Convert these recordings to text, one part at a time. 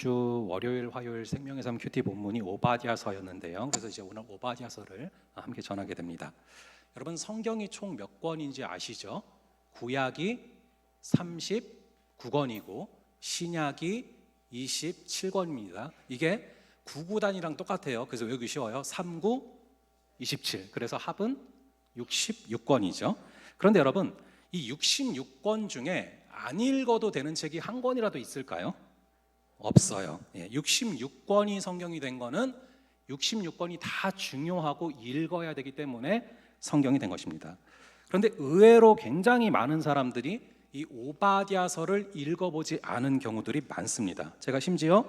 주 월요일, 화요일 생명의 삶 큐티 본문이 오바댜서였는데요. 그래서 이제 오늘 오바댜서를 함께 전하게 됩니다. 여러분 성경이 총 몇 권인지 아시죠? 구약이 39권이고 신약이 27권입니다. 이게 구구단이랑 똑같아요. 그래서 외우기 쉬워요. 3, 9, 27. 그래서 합은 66권이죠. 그런데 여러분 이 66권 중에 안 읽어도 되는 책이 한 권이라도 있을까요? 없어요. 66권이 성경이 된 거는 66권이 다 중요하고 읽어야 되기 때문에 성경이 된 것입니다. 그런데 의외로 굉장히 많은 사람들이 이 오바댜서를 읽어보지 않은 경우들이 많습니다. 제가 심지어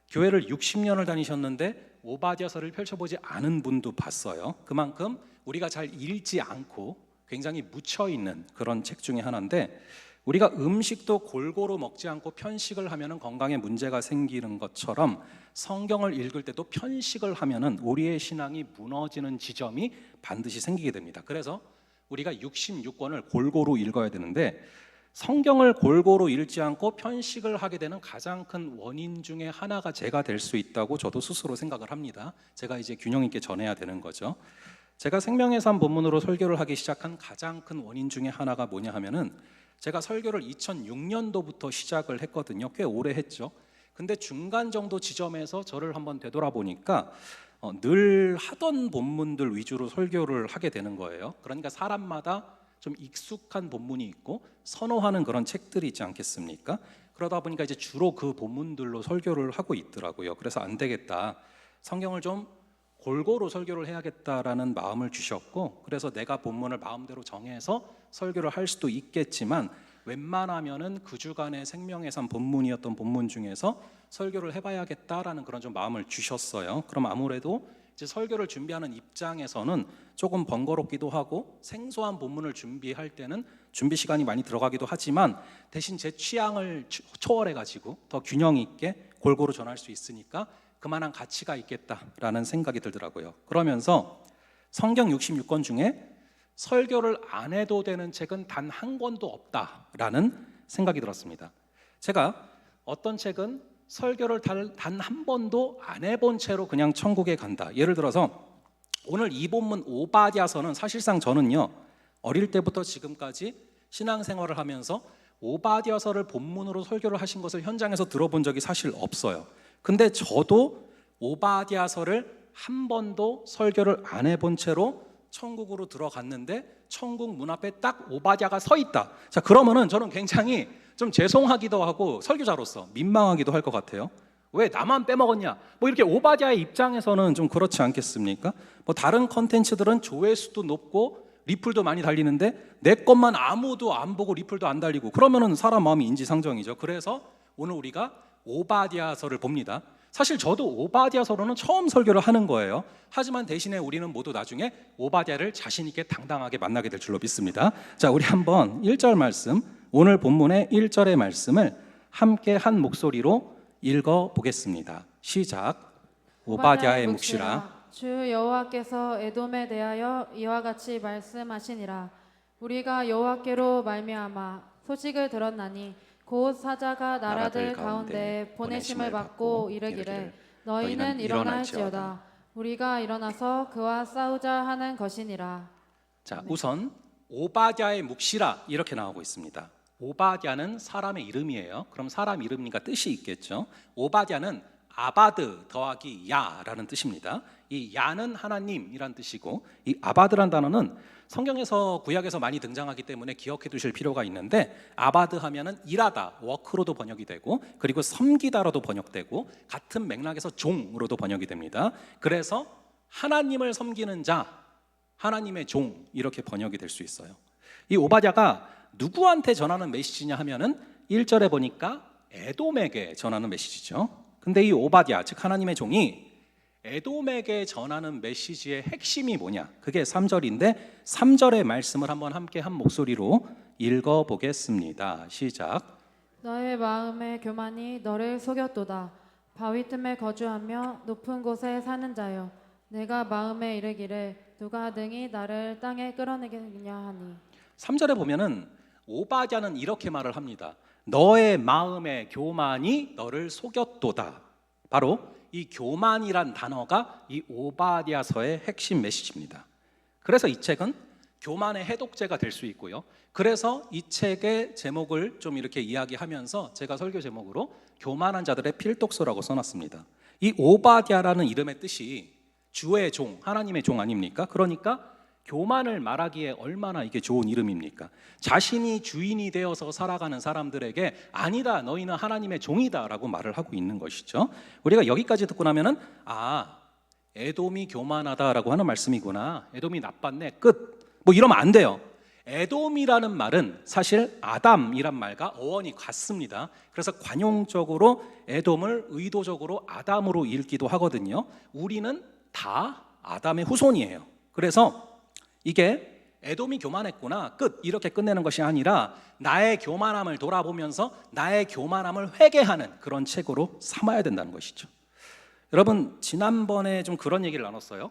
교회를 60년을 다니셨는데 오바댜서를 펼쳐보지 않은 분도 봤어요. 그만큼 우리가 잘 읽지 않고 굉장히 묻혀있는 그런 책 중에 하나인데, 우리가 음식도 골고루 먹지 않고 편식을 하면 건강에 문제가 생기는 것처럼 성경을 읽을 때도 편식을 하면 우리의 신앙이 무너지는 지점이 반드시 생기게 됩니다. 그래서 우리가 66권을 골고루 읽어야 되는데, 성경을 골고루 읽지 않고 편식을 하게 되는 가장 큰 원인 중에 하나가 제가 될 수 있다고 저도 스스로 생각을 합니다. 제가 이제 균형 있게 전해야 되는 거죠. 제가 생명의 삶 본문으로 설교를 하기 시작한 가장 큰 원인 중에 하나가 뭐냐 하면은, 제가 설교를 2006년도부터 시작을 했거든요. 꽤 오래 했죠. 근데 중간 정도 지점에서 저를 한번 되돌아보니까 늘 하던 본문들 위주로 설교를 하게 되는 거예요. 그러니까 사람마다 좀 익숙한 본문이 있고 선호하는 그런 책들이 있지 않겠습니까? 그러다 보니까 이제 주로 그 본문들로 설교를 하고 있더라고요. 그래서 안 되겠다, 성경을 좀 골고루 설교를 해야겠다라는 마음을 주셨고, 그래서 내가 본문을 마음대로 정해서 설교를 할 수도 있겠지만 웬만하면은 그 주간의 생명의 삶 본문이었던 본문 중에서 설교를 해봐야겠다라는 그런 좀 마음을 주셨어요. 그럼 아무래도 이제 설교를 준비하는 입장에서는 조금 번거롭기도 하고 생소한 본문을 준비할 때는 준비 시간이 많이 들어가기도 하지만, 대신 제 취향을 초월해가지고 더 균형 있게 골고루 전할 수 있으니까 그만한 가치가 있겠다라는 생각이 들더라고요. 그러면서 성경 66권 중에 설교를 안 해도 되는 책은 단 한 권도 없다라는 생각이 들었습니다. 제가 어떤 책은 설교를 단 한 번도 안 해본 채로 그냥 천국에 간다. 예를 들어서 오늘 이 본문 오바댜서는 사실상 저는요, 어릴 때부터 지금까지 신앙생활을 하면서 오바댜서를 본문으로 설교를 하신 것을 현장에서 들어본 적이 사실 없어요. 근데 저도 오바댜서를 한 번도 설교를 안 해본 채로 천국으로 들어갔는데 천국 문 앞에 딱 오바댜가 서 있다. 자, 그러면은 저는 굉장히 좀 죄송하기도 하고 설교자로서 민망하기도 할 것 같아요. 왜 나만 빼먹었냐? 뭐 이렇게 오바댜의 입장에서는 좀 그렇지 않겠습니까? 뭐 다른 컨텐츠들은 조회수도 높고 리플도 많이 달리는데 내 것만 아무도 안 보고 리플도 안 달리고, 그러면은 사람 마음이 인지상정이죠. 그래서 오늘 우리가 오바댜서를 봅니다. 사실 저도 오바댜서로는 처음 설교를 하는 거예요. 하지만 대신에 우리는 모두 나중에 오바댜를 자신 있게 당당하게 만나게 될 줄로 믿습니다. 자, 우리 한번 1절 말씀, 오늘 본문의 1절의 말씀을 함께 한 목소리로 읽어 보겠습니다. 시작. 오바댜의 묵시라. 주 여호와께서 에돔에 대하여 이와 같이 말씀하시니라. 우리가 여호와께로 말미암아 소식을 들었나니 곧 사자가 나라들 가운데 보내심을 받고 이르기를 너희는 일어날지어다. 우리가 일어나서 그와 싸우자 하는 것이니라. 자, 우선 오바댜의 묵시라 이렇게 나오고 있습니다. 오바댜는 사람의 이름이에요. 그럼 사람 이름이니까 뜻이 있겠죠. 오바댜는 아바드 더하기 야라는 뜻입니다. 이 야는 하나님이란 뜻이고, 이 아바드란 단어는 성경에서 구약에서 많이 등장하기 때문에 기억해 두실 필요가 있는데, 아바드 하면은 일하다, 워크로도 번역이 되고, 그리고 섬기다로도 번역되고, 같은 맥락에서 종으로도 번역이 됩니다. 그래서 하나님을 섬기는 자, 하나님의 종, 이렇게 번역이 될 수 있어요. 이 오바댜가 누구한테 전하는 메시지냐 하면은 1절에 보니까 에돔에게 전하는 메시지죠. 근데 이 오바댜, 즉 하나님의 종이 에돔에게 전하는 메시지의 핵심이 뭐냐? 그게 3절인데 3절의 말씀을 한번 함께 한 목소리로 읽어보겠습니다. 시작. 너의 마음의 교만이 너를 속였도다. 바위 틈에 거주하며 높은 곳에 사는 자여, 내가 마음에 이르기를 누가 능히 나를 땅에 끌어내겠느냐 하니. 3절에 보면은 오바댜는 이렇게 말을 합니다. 너의 마음의 교만이 너를 속였도다. 바로 이 교만이란 단어가 이 오바댜서의 핵심 메시지입니다. 그래서 이 책은 교만의 해독제가 될 수 있고요. 그래서 이 책의 제목을 좀 이렇게 이야기하면서 제가 설교 제목으로 교만한 자들의 필독서라고 써놨습니다. 이 오바댜라는 이름의 뜻이 주의 종, 하나님의 종 아닙니까? 그러니까 교만을 말하기에 얼마나 이게 좋은 이름입니까? 자신이 주인이 되어서 살아가는 사람들에게 아니다, 너희는 하나님의 종이다 라고 말을 하고 있는 것이죠. 우리가 여기까지 듣고 나면은 에돔이 교만하다라고 하는 말씀이구나, 에돔이 나빴네, 끝. 뭐 이러면 안 돼요. 에돔이라는 말은 사실 아담이란 말과 어원이 같습니다. 그래서 관용적으로 에돔을 의도적으로 아담으로 읽기도 하거든요. 우리는 다 아담의 후손이에요. 그래서 이게 에돔이 교만했구나, 끝, 이렇게 끝내는 것이 아니라 나의 교만함을 돌아보면서 나의 교만함을 회개하는 그런 책으로 삼아야 된다는 것이죠. 여러분, 지난번에 좀 그런 얘기를 나눴어요.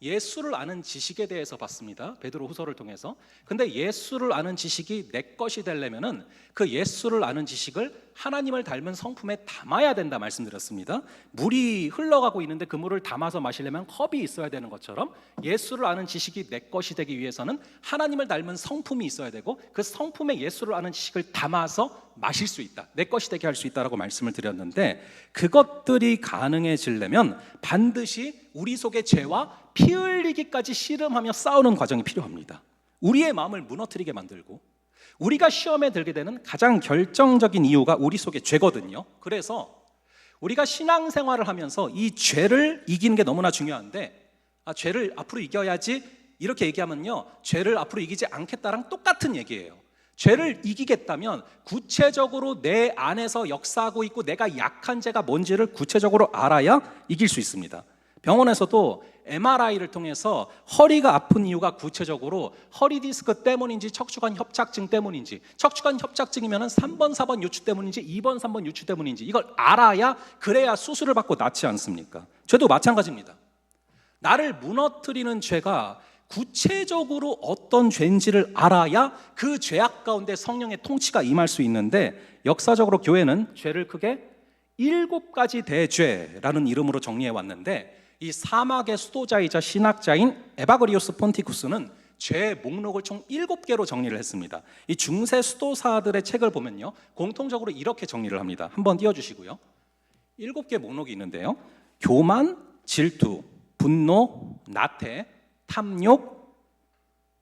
예수를 아는 지식에 대해서 봤습니다. 베드로 후서를 통해서. 근데 예수를 아는 지식이 내 것이 되려면은 그 예수를 아는 지식을 하나님을 닮은 성품에 담아야 된다 말씀드렸습니다. 물이 흘러가고 있는데 그 물을 담아서 마시려면 컵이 있어야 되는 것처럼 예수를 아는 지식이 내 것이 되기 위해서는 하나님을 닮은 성품이 있어야 되고 그 성품에 예수를 아는 지식을 담아서 마실 수 있다, 내 것이 되게 할 수 있다라고 말씀을 드렸는데, 그것들이 가능해지려면 반드시 우리 속의 죄와 피 흘리기까지 씨름하며 싸우는 과정이 필요합니다. 우리의 마음을 무너뜨리게 만들고 우리가 시험에 들게 되는 가장 결정적인 이유가 우리 속의 죄거든요. 그래서 우리가 신앙생활을 하면서 이 죄를 이기는 게 너무나 중요한데, 죄를 앞으로 이겨야지 이렇게 얘기하면요, 죄를 앞으로 이기지 않겠다랑 똑같은 얘기예요. 죄를 이기겠다면 구체적으로 내 안에서 역사하고 있고 내가 약한 죄가 뭔지를 구체적으로 알아야 이길 수 있습니다. 병원에서도 MRI를 통해서 허리가 아픈 이유가 구체적으로 허리 디스크 때문인지 척추관 협착증 때문인지, 척추관 협착증이면 3번, 4번 요추 때문인지 2번, 3번 요추 때문인지 이걸 알아야, 그래야 수술을 받고 낫지 않습니까? 죄도 마찬가지입니다. 나를 무너뜨리는 죄가 구체적으로 어떤 죄인지를 알아야 그 죄악 가운데 성령의 통치가 임할 수 있는데, 역사적으로 교회는 죄를 크게 7가지 대죄라는 이름으로 정리해 왔는데, 이 사막의 수도자이자 신학자인 에바그리오스 폰티쿠스는 죄 목록을 총 7개로 정리를 했습니다. 이 중세 수도사들의 책을 보면요, 공통적으로 이렇게 정리를 합니다. 한번 띄워주시고요. 7개 목록이 있는데요, 교만, 질투, 분노, 나태, 탐욕,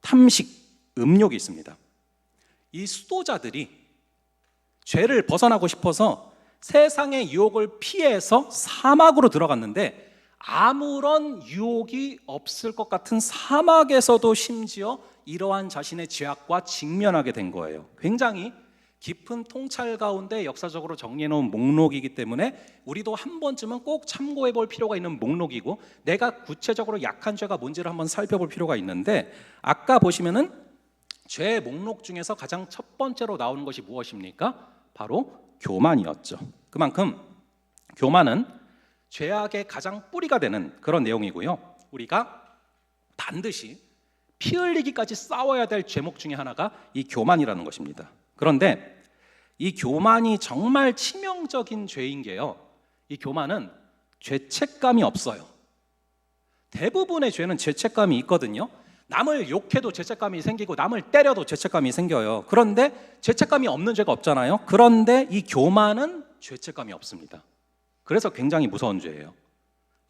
탐식, 음욕이 있습니다. 이 수도자들이 죄를 벗어나고 싶어서 세상의 유혹을 피해서 사막으로 들어갔는데, 아무런 유혹이 없을 것 같은 사막에서도 심지어 이러한 자신의 죄악과 직면하게 된 거예요. 굉장히 깊은 통찰 가운데 역사적으로 정리해 놓은 목록이기 때문에 우리도 한 번쯤은 꼭 참고해 볼 필요가 있는 목록이고, 내가 구체적으로 약한 죄가 뭔지를 한번 살펴볼 필요가 있는데, 아까 보시면은 죄 목록 중에서 가장 첫 번째로 나오는 것이 무엇입니까? 바로 교만이었죠. 그만큼 교만은 죄악의 가장 뿌리가 되는 그런 내용이고요. 우리가 반드시 피 흘리기까지 싸워야 될 죄목 중에 하나가 이 교만이라는 것입니다. 그런데 이 교만이 정말 치명적인 죄인 게요, 이 교만은 죄책감이 없어요. 대부분의 죄는 죄책감이 있거든요. 남을 욕해도 죄책감이 생기고 남을 때려도 죄책감이 생겨요. 그런데 죄책감이 없는 죄가 없잖아요. 그런데 이 교만은 죄책감이 없습니다. 그래서 굉장히 무서운 죄예요.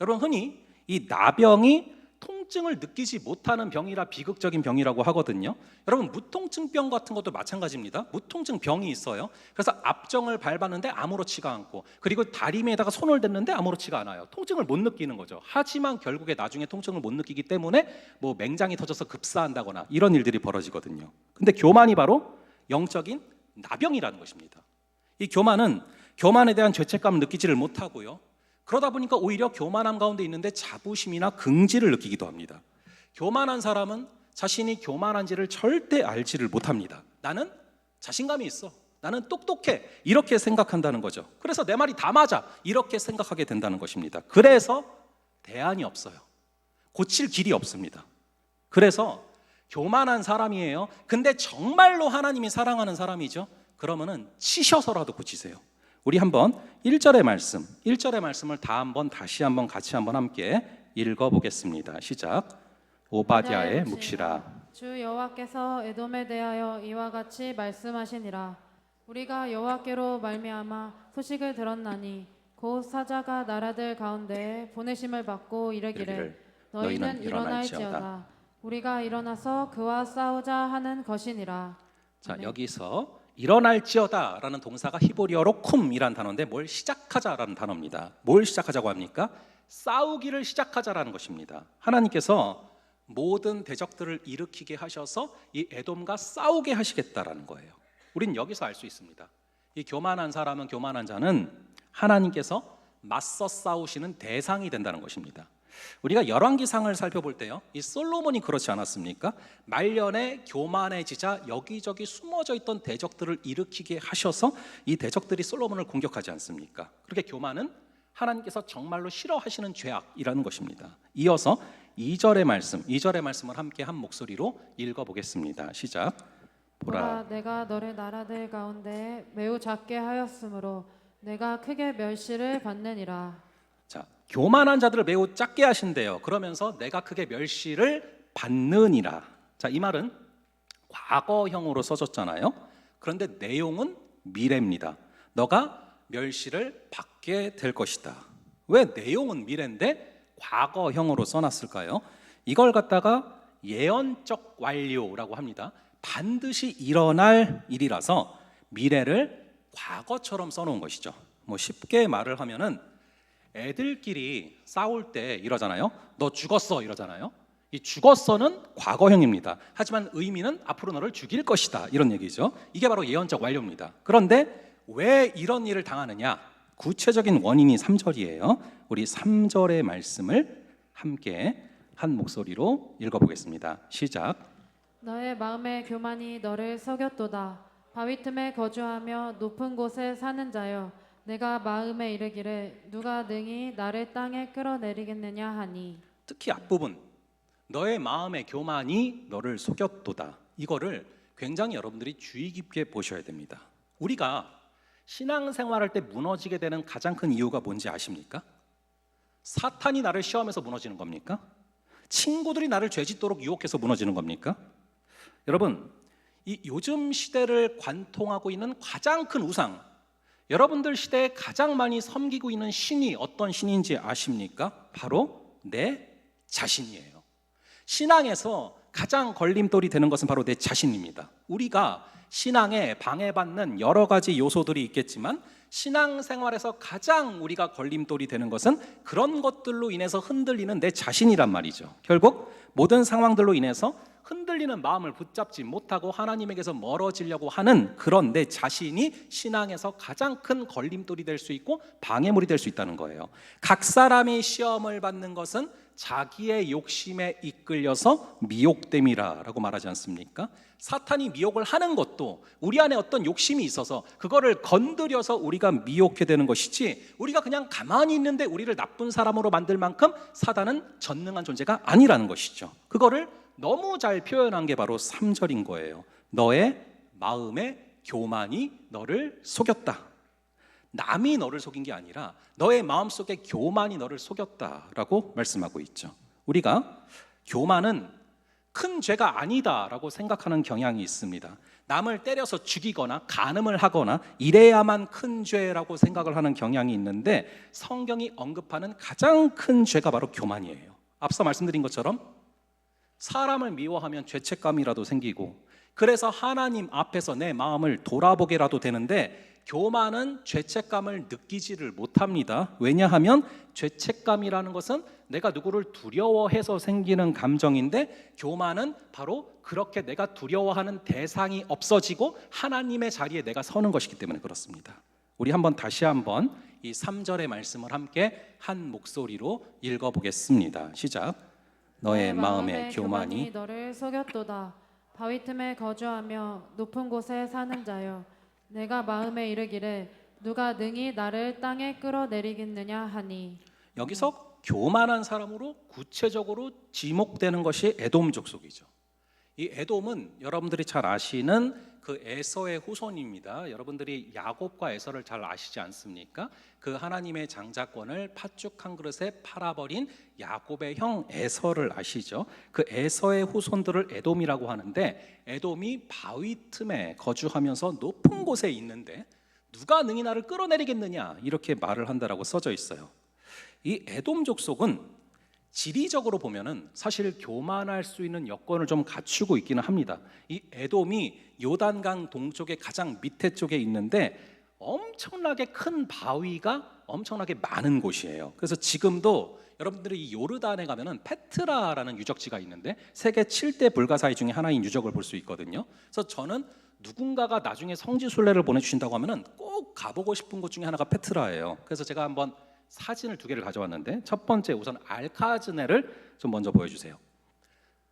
여러분, 흔히 이 나병이 통증을 느끼지 못하는 병이라 비극적인 병이라고 하거든요. 여러분, 무통증병 같은 것도 마찬가지입니다. 무통증 병이 있어요. 그래서 앞정을 밟았는데 아무렇지가 않고, 그리고 다리미에다가 손을 댔는데 아무렇지가 않아요. 통증을 못 느끼는 거죠. 하지만 결국에 나중에 통증을 못 느끼기 때문에 뭐 맹장이 터져서 급사한다거나 이런 일들이 벌어지거든요. 근데 교만이 바로 영적인 나병이라는 것입니다. 이 교만에 대한 죄책감을 느끼지를 못하고요, 그러다 보니까 오히려 교만함 가운데 있는데 자부심이나 긍지를 느끼기도 합니다. 교만한 사람은 자신이 교만한지를 절대 알지를 못합니다. 나는 자신감이 있어, 나는 똑똑해, 이렇게 생각한다는 거죠. 그래서 내 말이 다 맞아, 이렇게 생각하게 된다는 것입니다. 그래서 대안이 없어요. 고칠 길이 없습니다. 그래서 교만한 사람이에요. 근데 정말로 하나님이 사랑하는 사람이죠. 그러면은 치셔서라도 고치세요. 우리 한번 1절의 말씀을 다시 한번 같이 한번 함께 읽어보겠습니다. 시작. 오바댜의 묵시라. 주 여호와께서 에돔에 대하여 이와 같이 말씀하시니라. 우리가 여호와께로 말미암아 소식을 들었나니 곧 사자가 나라들 가운데에 보내심을 받고 이르기를 너희는 일어날지어다. 우리가 일어나서 그와 싸우자 하는 것이니라. 자, 아멘. 여기서 일어날지어다라는 동사가 히브리어로 쿰이라는 단어인데 뭘 시작하자라는 단어입니다. 뭘 시작하자고 합니까? 싸우기를 시작하자라는 것입니다. 하나님께서 모든 대적들을 일으키게 하셔서 이 에돔과 싸우게 하시겠다라는 거예요. 우린 여기서 알 수 있습니다. 이 교만한 사람은 교만한 자는 하나님께서 맞서 싸우시는 대상이 된다는 것입니다. 우리가 열왕기상을 살펴볼 때요, 이 솔로몬이 그렇지 않았습니까? 말년에 교만해지자 여기저기 숨어져 있던 대적들을 일으키게 하셔서 이 대적들이 솔로몬을 공격하지 않습니까? 그렇게 교만은 하나님께서 정말로 싫어하시는 죄악이라는 것입니다. 이어서 2절의 말씀을 함께 한 목소리로 읽어보겠습니다. 시작. 보라, 내가 너를 나라들 가운데 매우 작게 하였으므로 내가 크게 멸시를 받느니라. 자, 교만한 자들을 매우 작게 하신대요. 그러면서 내가 크게 멸시를 받느니라. 자, 이 말은 과거형으로 써졌잖아요. 그런데 내용은 미래입니다. 너가 멸시를 받게 될 것이다. 왜 내용은 미래인데 과거형으로 써놨을까요? 이걸 갖다가 예언적 완료라고 합니다. 반드시 일어날 일이라서 미래를 과거처럼 써놓은 것이죠. 뭐 쉽게 말을 하면은 애들끼리 싸울 때 이러잖아요. 너 죽었어 이러잖아요. 이 죽었어는 과거형입니다. 하지만 의미는 앞으로 너를 죽일 것이다 이런 얘기죠. 이게 바로 예언적 완료입니다. 그런데 왜 이런 일을 당하느냐? 구체적인 원인이 3절이에요. 우리 3절의 말씀을 함께 한 목소리로 읽어보겠습니다. 시작. 너의 마음의 교만이 너를 속였도다. 바위 틈에 거주하며 높은 곳에 사는 자여, 내가 마음에 이르기를 누가 능히 나를 땅에 끌어내리겠느냐 하니. 특히 앞부분 너의 마음의 교만이 너를 속였도다. 이거를 굉장히 여러분들이 주의 깊게 보셔야 됩니다. 우리가 신앙생활할 때 무너지게 되는 가장 큰 이유가 뭔지 아십니까? 사탄이 나를 시험해서 무너지는 겁니까? 친구들이 나를 죄짓도록 유혹해서 무너지는 겁니까? 여러분, 이 요즘 시대를 관통하고 있는 가장 큰 우상, 여러분들 시대에 가장 많이 섬기고 있는 신이 어떤 신인지 아십니까? 바로 내 자신이에요. 신앙에서 가장 걸림돌이 되는 것은 바로 내 자신입니다. 우리가 신앙에 방해받는 여러 가지 요소들이 있겠지만 신앙생활에서 가장 우리가 걸림돌이 되는 것은 그런 것들로 인해서 흔들리는 내 자신이란 말이죠. 결국 모든 상황들로 인해서 흔들리는 마음을 붙잡지 못하고 하나님에게서 멀어지려고 하는 그런 내 자신이 신앙에서 가장 큰 걸림돌이 될 수 있고 방해물이 될 수 있다는 거예요. 각 사람이 시험을 받는 것은 자기의 욕심에 이끌려서 미혹됨이라고 말하지 않습니까? 사탄이 미혹을 하는 것도 우리 안에 어떤 욕심이 있어서 그거를 건드려서 우리가 미혹게 되는 것이지, 우리가 그냥 가만히 있는데 우리를 나쁜 사람으로 만들 만큼 사단은 전능한 존재가 아니라는 것이죠. 그거를 너무 잘 표현한 게 바로 3절인 거예요. 너의 마음의 교만이 너를 속였다. 남이 너를 속인 게 아니라 너의 마음속에 교만이 너를 속였다라고 말씀하고 있죠. 우리가 교만은 큰 죄가 아니다라고 생각하는 경향이 있습니다. 남을 때려서 죽이거나 간음을 하거나 이래야만 큰 죄라고 생각을 하는 경향이 있는데, 성경이 언급하는 가장 큰 죄가 바로 교만이에요. 앞서 말씀드린 것처럼 사람을 미워하면 죄책감이라도 생기고, 그래서 하나님 앞에서 내 마음을 돌아보게라도 되는데 교만은 죄책감을 느끼지를 못합니다. 왜냐하면 죄책감이라는 것은 내가 누구를 두려워해서 생기는 감정인데, 교만은 바로 그렇게 내가 두려워하는 대상이 없어지고 하나님의 자리에 내가 서는 것이기 때문에 그렇습니다. 우리 다시 한번 이 3절의 말씀을 함께 한 목소리로 읽어보겠습니다. 시작. 너의 마음의 교만이 너를 속였도다. 바위 틈에 거주하며 높은 곳에 사는 자여, 내가 마음에 이르기를 누가 능히 나를 땅에 끌어내리겠느냐 하니. 여기서 교만한 사람으로 구체적으로 지목되는 것이 에돔 족속이죠. 이 에돔은 여러분들이 잘 아시는 그 에서의 후손입니다. 여러분들이 야곱과 에서를 잘 아시지 않습니까? 그 하나님의 장자권을 팥죽 한 그릇에 팔아버린 야곱의 형 에서를 아시죠? 그 에서의 후손들을 에돔이라고 하는데, 에돔이 바위 틈에 거주하면서 높은 곳에 있는데 누가 능히 나를 끌어내리겠느냐, 이렇게 말을 한다라고 써져 있어요. 이 에돔 족속은 지리적으로 보면은 사실 교만할 수 있는 여건을 좀 갖추고 있기는 합니다. 이 에돔이 요단강 동쪽의 가장 밑에 쪽에 있는데 엄청나게 큰 바위가 엄청나게 많은 곳이에요. 그래서 지금도 여러분들이 이 요르단에 가면은 페트라라는 유적지가 있는데 세계 7대 불가사의 중에 하나인 유적을 볼 수 있거든요. 그래서 저는 누군가가 나중에 성지순례를 보내주신다고 하면은 꼭 가보고 싶은 곳 중에 하나가 페트라예요. 그래서 제가 한번 사진을 2개를 가져왔는데, 첫 번째 우선 알카즈네를 좀 먼저 보여주세요.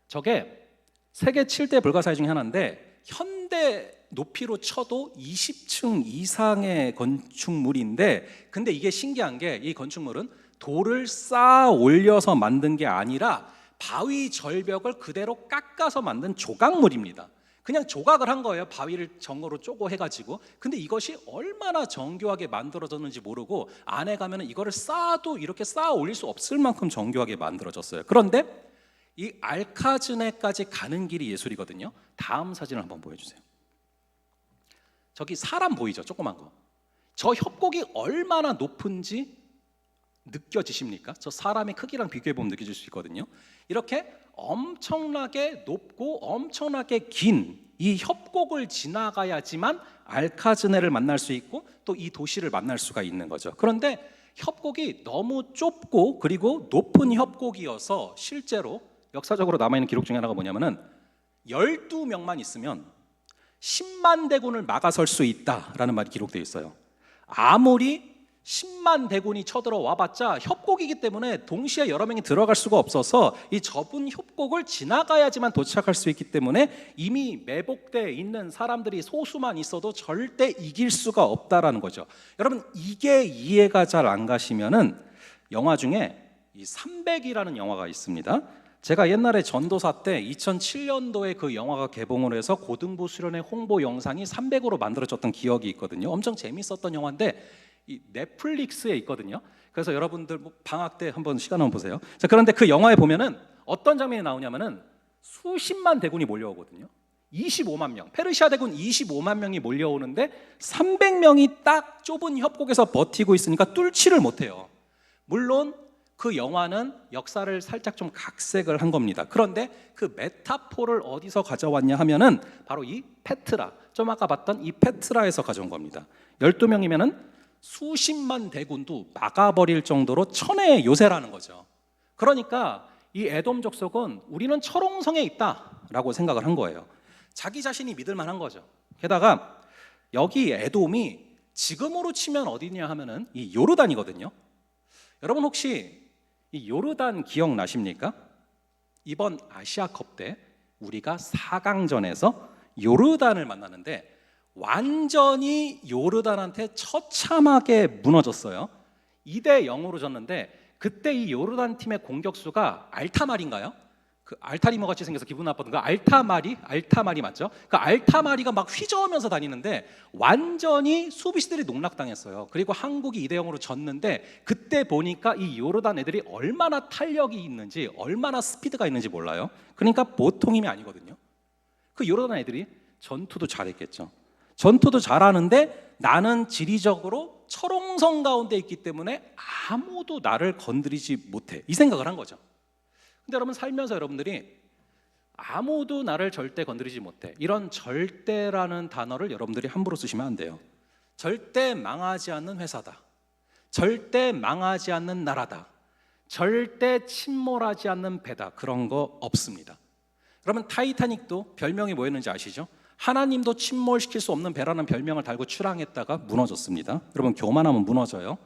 저게 세계 7대 불가사의 중에 하나인데 현대 높이로 쳐도 20층 이상의 건축물인데, 근데 이게 신기한 게 이 건축물은 돌을 쌓아 올려서 만든 게 아니라 바위 절벽을 그대로 깎아서 만든 조각물입니다. 그냥 조각을 한 거예요. 바위를 정으로 쪼고 해가지고. 근데 이것이 얼마나 정교하게 만들어졌는지 모르고 안에 가면 이거를 쌓아도 이렇게 쌓아 올릴 수 없을 만큼 정교하게 만들어졌어요. 그런데 이 알카즈네까지 가는 길이 예술이거든요. 다음 사진을 한번 보여주세요. 저기 사람 보이죠? 조그만 거. 저 협곡이 얼마나 높은지 느껴지십니까? 저 사람의 크기랑 비교해보면 느껴질 수 있거든요. 이렇게 엄청나게 높고 엄청나게 긴 이 협곡을 지나가야지만 알카즈네를 만날 수 있고 또 이 도시를 만날 수가 있는 거죠. 그런데 협곡이 너무 좁고 그리고 높은 협곡이어서 실제로 역사적으로 남아있는 기록 중에 하나가 뭐냐면은 12명만 있으면 10만 대군을 막아설 수 있다라는 말이 기록되어 있어요. 아무리 10만 대군이 쳐들어와 봤자 협곡이기 때문에 동시에 여러 명이 들어갈 수가 없어서 이 좁은 협곡을 지나가야지만 도착할 수 있기 때문에 이미 매복되어 있는 사람들이 소수만 있어도 절대 이길 수가 없다라는 거죠. 여러분, 이게 이해가 잘 안 가시면은 영화 중에 이 300이라는 영화가 있습니다. 제가 옛날에 전도사 때 2007년도에 그 영화가 개봉을 해서 고등부 수련회 홍보 영상이 300으로 만들어졌던 기억이 있거든요. 엄청 재밌었던 영화인데 이 넷플릭스에 있거든요. 그래서 여러분들 뭐 방학 때 한번 시간 한번 보세요. 자, 그런데 그 영화에 보면은 어떤 장면이 나오냐면은 수십만 대군이 몰려오거든요. 25만 명, 페르시아 대군 25만 명이 몰려오는데 300명이 딱 좁은 협곡에서 버티고 있으니까 뚫지를 못해요. 물론 그 영화는 역사를 살짝 좀 각색을 한 겁니다. 그런데 그 메타포를 어디서 가져왔냐 하면은 바로 이 페트라, 좀 아까 봤던 이 페트라에서 가져온 겁니다. 12명이면은 수십만 대군도 막아버릴 정도로 천혜의 요새라는 거죠. 그러니까 이 에돔 족속은 우리는 철옹성에 있다라고 생각을 한 거예요. 자기 자신이 믿을 만한 거죠. 게다가 여기 에돔이 지금으로 치면 어디냐 하면은 이 요르단이거든요. 여러분 혹시 이 요르단 기억나십니까? 이번 아시아컵 때 우리가 4강전에서 요르단을 만나는데 완전히 요르단한테 처참하게 무너졌어요. 2대 0으로 졌는데 그때 이 요르단 팀의 공격수가 알타말인가요? 그 알타리머 같이 생겨서 기분 나빴던 그 알타말이 맞죠? 그 알타마리가 막 휘저으면서 다니는데 완전히 수비수들이 농락당했어요. 그리고 한국이 2대 0으로 졌는데 그때 보니까 이 요르단 애들이 얼마나 탄력이 있는지 얼마나 스피드가 있는지 몰라요. 그러니까 보통 힘이 아니거든요. 그 요르단 애들이 전투도 잘했겠죠. 전투도 잘하는데 나는 지리적으로 철옹성 가운데 있기 때문에 아무도 나를 건드리지 못해, 이 생각을 한 거죠. 근데 여러분 살면서 여러분들이 아무도 나를 절대 건드리지 못해, 이런 절대라는 단어를 여러분들이 함부로 쓰시면 안 돼요. 절대 망하지 않는 회사다, 절대 망하지 않는 나라다, 절대 침몰하지 않는 배다, 그런 거 없습니다. 여러분 타이타닉도 별명이 뭐였는지 아시죠? 하나님도 침몰시킬 수 없는 배라는 별명을 달고 출항했다가 무너졌습니다. 여러분 교만하면 무너져요.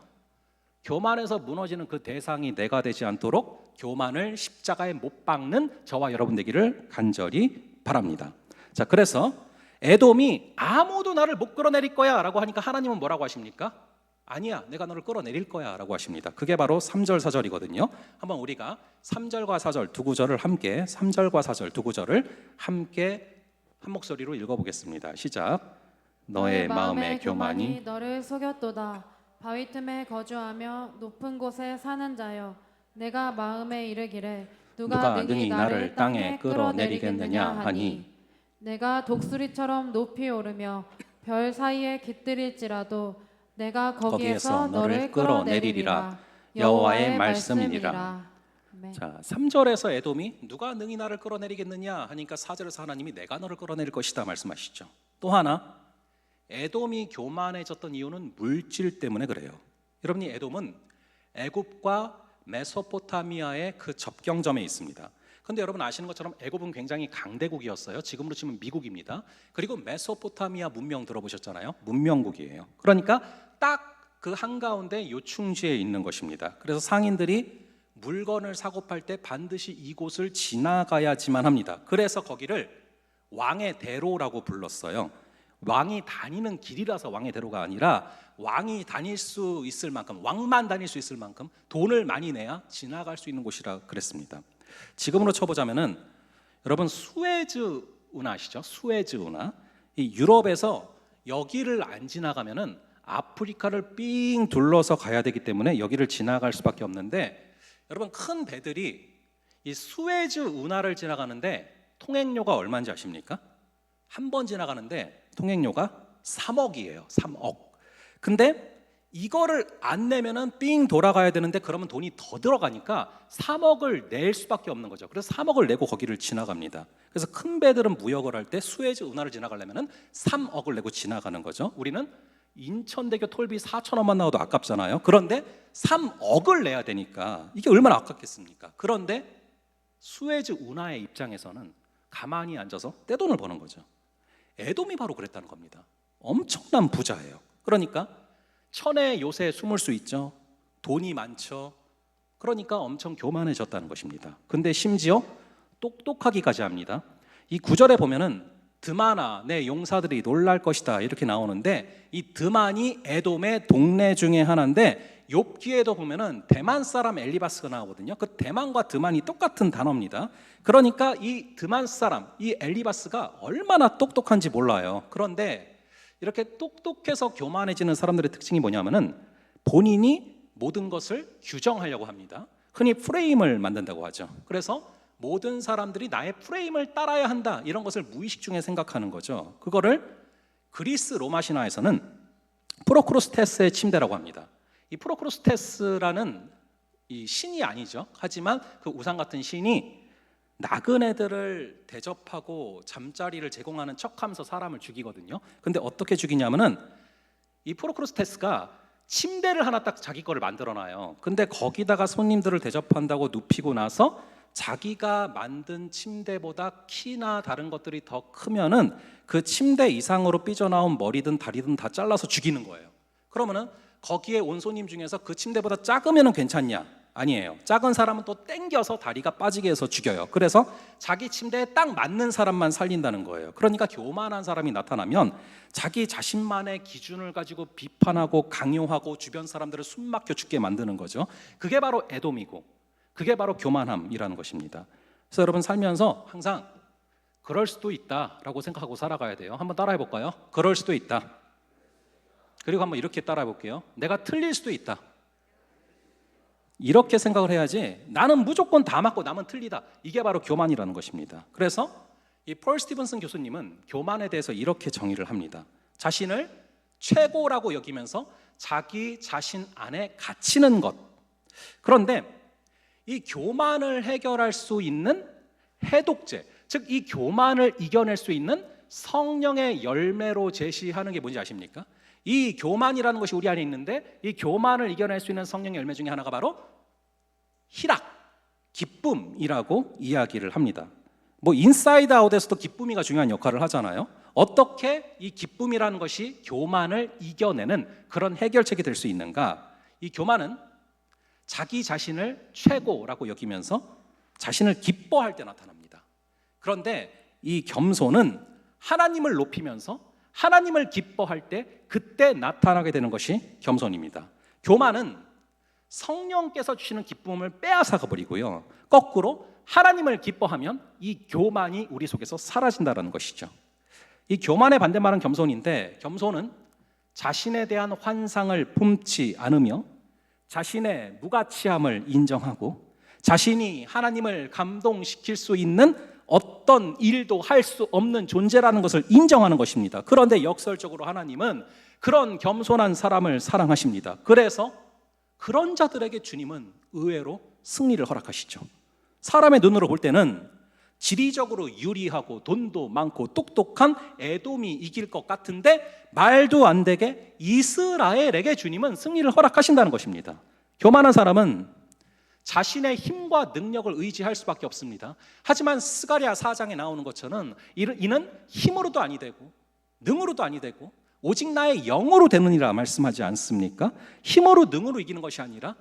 교만해서 무너지는 그 대상이 내가 되지 않도록 교만을 십자가에 못 박는 저와 여러분 되기를 간절히 바랍니다. 자, 그래서 에돔이 아무도 나를 못 끌어내릴 거야 라고 하니까 하나님은 뭐라고 하십니까? 아니야, 내가 너를 끌어내릴 거야 라고 하십니다. 그게 바로 3절 4절이거든요. 한번 우리가 3절과 4절 두 구절을 함께 3절과 4절 두 구절을 함께 한 목소리로 읽어보겠습니다. 시작. 너의 마음의 교만이 너를 속였도다. 바위 틈에 거주하며 높은 곳에 사는 자여, 내가 마음에 이르기를 누가 능히 나를 땅에 끌어내리겠느냐 하니, 내가 독수리처럼 높이 오르며 별 사이에 깃들일지라도 내가 거기에서 너를 끌어내리리라. 여호와의 말씀이니라. 아멘. 자, 3절에서 에돔이 누가 능히 나를 끌어내리겠느냐 하니까 4절에서 하나님이 내가 너를 끌어내릴 것이다 말씀하시죠. 또 하나, 에돔이 교만해졌던 이유는 물질 때문에 그래요. 여러분이 에돔은 애굽과 메소포타미아의 그 접경점에 있습니다. 그런데 여러분 아시는 것처럼 애굽은 굉장히 강대국이었어요. 지금으로 치면 미국입니다. 그리고 메소포타미아 문명 들어보셨잖아요. 문명국이에요. 그러니까 딱 그 한가운데 요충지에 있는 것입니다. 그래서 상인들이 물건을 사고 팔 때 반드시 이곳을 지나가야지만 합니다. 그래서 거기를 왕의 대로라고 불렀어요. 왕이 다니는 길이라서 왕의 대로가 아니라 왕이 다닐 수 있을 만큼, 왕만 다닐 수 있을 만큼 돈을 많이 내야 지나갈 수 있는 곳이라 그랬습니다. 지금으로 쳐보자면은 여러분 수에즈 운하 아시죠? 수에즈 운하. 이 유럽에서 여기를 안 지나가면은 아프리카를 삥 둘러서 가야 되기 때문에 여기를 지나갈 수밖에 없는데, 여러분 큰 배들이 이 수에즈 운하를 지나가는데 통행료가 얼마인지 아십니까? 한 번 지나가는데 통행료가 3억이에요. 3억. 근데 이거를 안 내면은 삥 돌아가야 되는데 그러면 돈이 더 들어가니까 3억을 낼 수밖에 없는 거죠. 그래서 3억을 내고 거기를 지나갑니다. 그래서 큰 배들은 무역을 할 때 수에즈 운하를 지나가려면은 3억을 내고 지나가는 거죠. 우리는 인천대교 톨비 4,000원만 나와도 아깝잖아요. 그런데 3억을 내야 되니까 이게 얼마나 아깝겠습니까? 그런데 수에즈 운하의 입장에서는 가만히 앉아서 떼돈을 버는 거죠. 에돔이 바로 그랬다는 겁니다. 엄청난 부자예요. 그러니까 천의 요새에 숨을 수 있죠. 돈이 많죠. 그러니까 엄청 교만해졌다는 것입니다. 근데 심지어 똑똑하기까지 합니다. 이 9절에 보면은 드마나 내 용사들이 놀랄 것이다 이렇게 나오는데, 이 드만이 에돔의 동네 중에 하나인데 욥기에도 보면은 대만 사람 엘리바스가 나오거든요. 그 대만과 드만이 똑같은 단어입니다. 그러니까 이 드만 사람, 이 엘리바스가 얼마나 똑똑한지 몰라요. 그런데 이렇게 똑똑해서 교만해지는 사람들의 특징이 뭐냐면은 본인이 모든 것을 규정하려고 합니다. 흔히 프레임을 만든다고 하죠. 그래서 모든 사람들이 나의 프레임을 따라야 한다, 이런 것을 무의식 중에 생각하는 거죠. 그거를 그리스 로마 신화에서는 프로크루스테스의 침대라고 합니다. 이 프로크루스테스라는 이 신이 아니죠. 하지만 그 우상 같은 신이 나그네들을 대접하고 잠자리를 제공하는 척하면서 사람을 죽이거든요. 근데 어떻게 죽이냐면은 이 프로크루스테스가 침대를 하나 딱 자기 거를 만들어놔요. 근데 거기다가 손님들을 대접한다고 눕히고 나서 자기가 만든 침대보다 키나 다른 것들이 더 크면은 그 침대 이상으로 삐져나온 머리든 다리든 다 잘라서 죽이는 거예요. 그러면은 거기에 온 손님 중에서 그 침대보다 작으면은 괜찮냐? 아니에요. 작은 사람은 또 땡겨서 다리가 빠지게 해서 죽여요. 그래서 자기 침대에 딱 맞는 사람만 살린다는 거예요. 그러니까 교만한 사람이 나타나면 자기 자신만의 기준을 가지고 비판하고 강요하고 주변 사람들을 숨막혀 죽게 만드는 거죠. 그게 바로 에돔이고 그게 바로 교만함이라는 것입니다. 그래서 여러분 살면서 항상 그럴 수도 있다라고 생각하고 살아가야 돼요. 한번 따라해 볼까요? 그럴 수도 있다. 그리고 한번 이렇게 따라해 볼게요. 내가 틀릴 수도 있다. 이렇게 생각을 해야지 나는 무조건 다 맞고 남은 틀리다. 이게 바로 교만이라는 것입니다. 그래서 이 폴 스티븐슨 교수님은 교만에 대해서 이렇게 정의를 합니다. 자신을 최고라고 여기면서 자기 자신 안에 갇히는 것. 그런데 이 교만을 해결할 수 있는 해독제, 즉 이 교만을 이겨낼 수 있는 성령의 열매로 제시하는 게 뭔지 아십니까? 이 교만이라는 것이 우리 안에 있는데 이 교만을 이겨낼 수 있는 성령의 열매 중에 하나가 바로 희락, 기쁨이라고 이야기를 합니다. 뭐 인사이드 아웃에서도 기쁨이가 중요한 역할을 하잖아요. 어떻게 이 기쁨이라는 것이 교만을 이겨내는 그런 해결책이 될 수 있는가? 이 교만은 자기 자신을 최고라고 여기면서 자신을 기뻐할 때 나타납니다. 그런데 이 겸손은 하나님을 높이면서 하나님을 기뻐할 때 그때 나타나게 되는 것이 겸손입니다. 교만은 성령께서 주시는 기쁨을 빼앗아가 버리고요. 거꾸로 하나님을 기뻐하면 이 교만이 우리 속에서 사라진다는 것이죠. 이 교만의 반대말은 겸손인데, 겸손은 자신에 대한 환상을 품지 않으며 자신의 무가치함을 인정하고 자신이 하나님을 감동시킬 수 있는 어떤 일도 할 수 없는 존재라는 것을 인정하는 것입니다. 그런데 역설적으로 하나님은 그런 겸손한 사람을 사랑하십니다. 그래서 그런 자들에게 주님은 의외로 승리를 허락하시죠. 사람의 눈으로 볼 때는 지리적으로 유리하고 돈도 많고 똑똑한 에돔이 이길 것 같은데 말도 안 되게 이스라엘에게 주님은 승리를 허락하신다는 것입니다. 교만한 사람은 자신의 힘과 능력을 의지할 수밖에 없습니다. 하지만 스가랴 4장에 나오는 것처럼 이는 힘으로도 아니 되고 능으로도 아니 되고 오직 나의 영으로 되느니라 말씀하지 않습니까? 힘으로 능으로 이기는 것이 아니라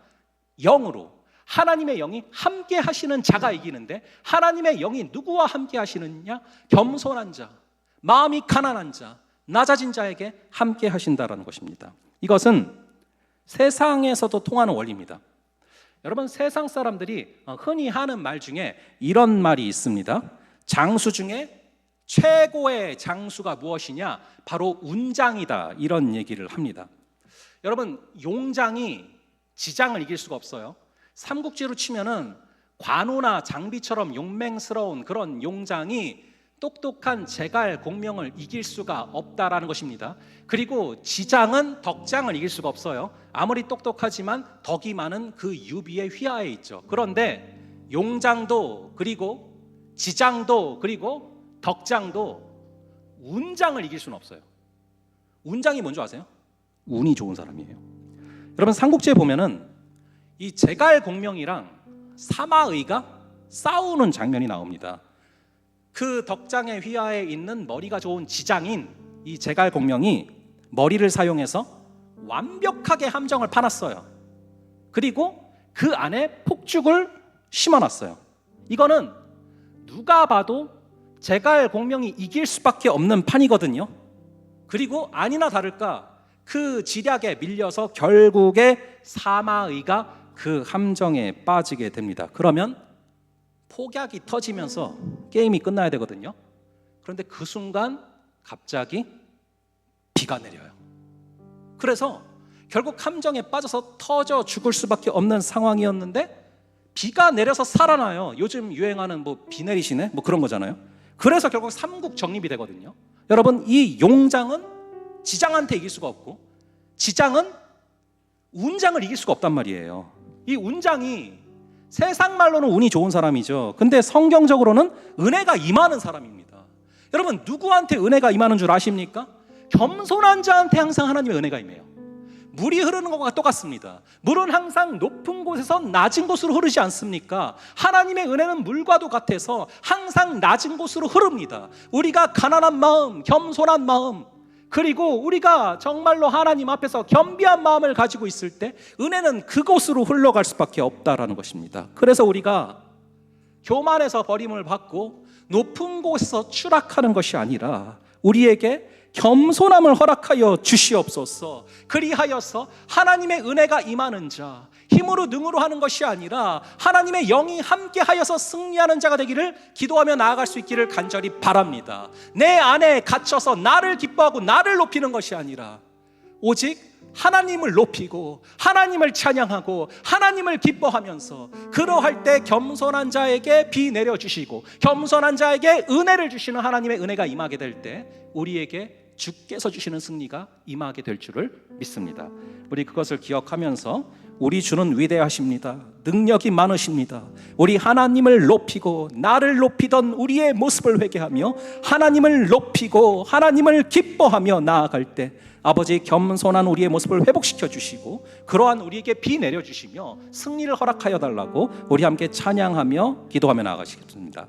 영으로, 하나님의 영이 함께 하시는 자가 이기는데, 하나님의 영이 누구와 함께 하시느냐? 겸손한 자, 마음이 가난한 자, 낮아진 자에게 함께 하신다라는 것입니다. 이것은 세상에서도 통하는 원리입니다. 여러분, 세상 사람들이 흔히 하는 말 중에 이런 말이 있습니다. 장수 중에 최고의 장수가 무엇이냐? 바로 운장이다, 이런 얘기를 합니다. 여러분, 용장이 지장을 이길 수가 없어요. 삼국지로 치면은 관우나 장비처럼 용맹스러운 그런 용장이 똑똑한 제갈 공명을 이길 수가 없다라는 것입니다. 그리고 지장은 덕장을 이길 수가 없어요. 아무리 똑똑하지만 덕이 많은 그 유비의 휘하에 있죠. 그런데 용장도 그리고 지장도 그리고 덕장도 운장을 이길 수는 없어요. 운장이 뭔지 아세요? 운이 좋은 사람이에요. 여러분, 삼국지에 보면은 이 제갈 공명이랑 사마의가 싸우는 장면이 나옵니다. 그 덕장의 휘하에 있는 머리가 좋은 지장인 이 제갈 공명이 머리를 사용해서 완벽하게 함정을 파놨어요. 그리고 그 안에 폭죽을 심어놨어요. 이거는 누가 봐도 제갈 공명이 이길 수밖에 없는 판이거든요. 그리고 아니나 다를까 그 지략에 밀려서 결국에 사마의가 그 함정에 빠지게 됩니다. 그러면 폭약이 터지면서 게임이 끝나야 되거든요. 그런데 그 순간 갑자기 비가 내려요. 그래서 결국 함정에 빠져서 터져 죽을 수밖에 없는 상황이었는데 비가 내려서 살아나요. 요즘 유행하는 뭐 비 내리시네? 뭐 그런 거잖아요. 그래서 결국 삼국 정립이 되거든요. 여러분, 이 용장은 지장한테 이길 수가 없고 지장은 운장을 이길 수가 없단 말이에요. 이 운장이 세상 말로는 운이 좋은 사람이죠. 근데 성경적으로는 은혜가 임하는 사람입니다. 여러분, 누구한테 은혜가 임하는 줄 아십니까? 겸손한 자한테 항상 하나님의 은혜가 임해요. 물이 흐르는 것과 똑같습니다. 물은 항상 높은 곳에서 낮은 곳으로 흐르지 않습니까? 하나님의 은혜는 물과도 같아서 항상 낮은 곳으로 흐릅니다. 우리가 가난한 마음, 겸손한 마음, 그리고 우리가 정말로 하나님 앞에서 겸비한 마음을 가지고 있을 때 은혜는 그곳으로 흘러갈 수밖에 없다라는 것입니다. 그래서 우리가 교만에서 버림을 받고 높은 곳에서 추락하는 것이 아니라 우리에게 겸손함을 허락하여 주시옵소서. 그리하여서 하나님의 은혜가 임하는 자, 힘으로 능으로 하는 것이 아니라 하나님의 영이 함께하여서 승리하는 자가 되기를 기도하며 나아갈 수 있기를 간절히 바랍니다. 내 안에 갇혀서 나를 기뻐하고 나를 높이는 것이 아니라 오직 하나님을 높이고 하나님을 찬양하고 하나님을 기뻐하면서 그러할 때 겸손한 자에게 비 내려주시고 겸손한 자에게 은혜를 주시는 하나님의 은혜가 임하게 될 때 우리에게 주께서 주시는 승리가 임하게 될 줄을 믿습니다. 우리 그것을 기억하면서 우리 주는 위대하십니다. 능력이 많으십니다. 우리 하나님을 높이고 나를 높이던 우리의 모습을 회개하며 하나님을 높이고 하나님을 기뻐하며 나아갈 때 아버지, 겸손한 우리의 모습을 회복시켜 주시고 그러한 우리에게 비 내려주시며 승리를 허락하여 달라고 우리 함께 찬양하며 기도하며 나아가시겠습니다.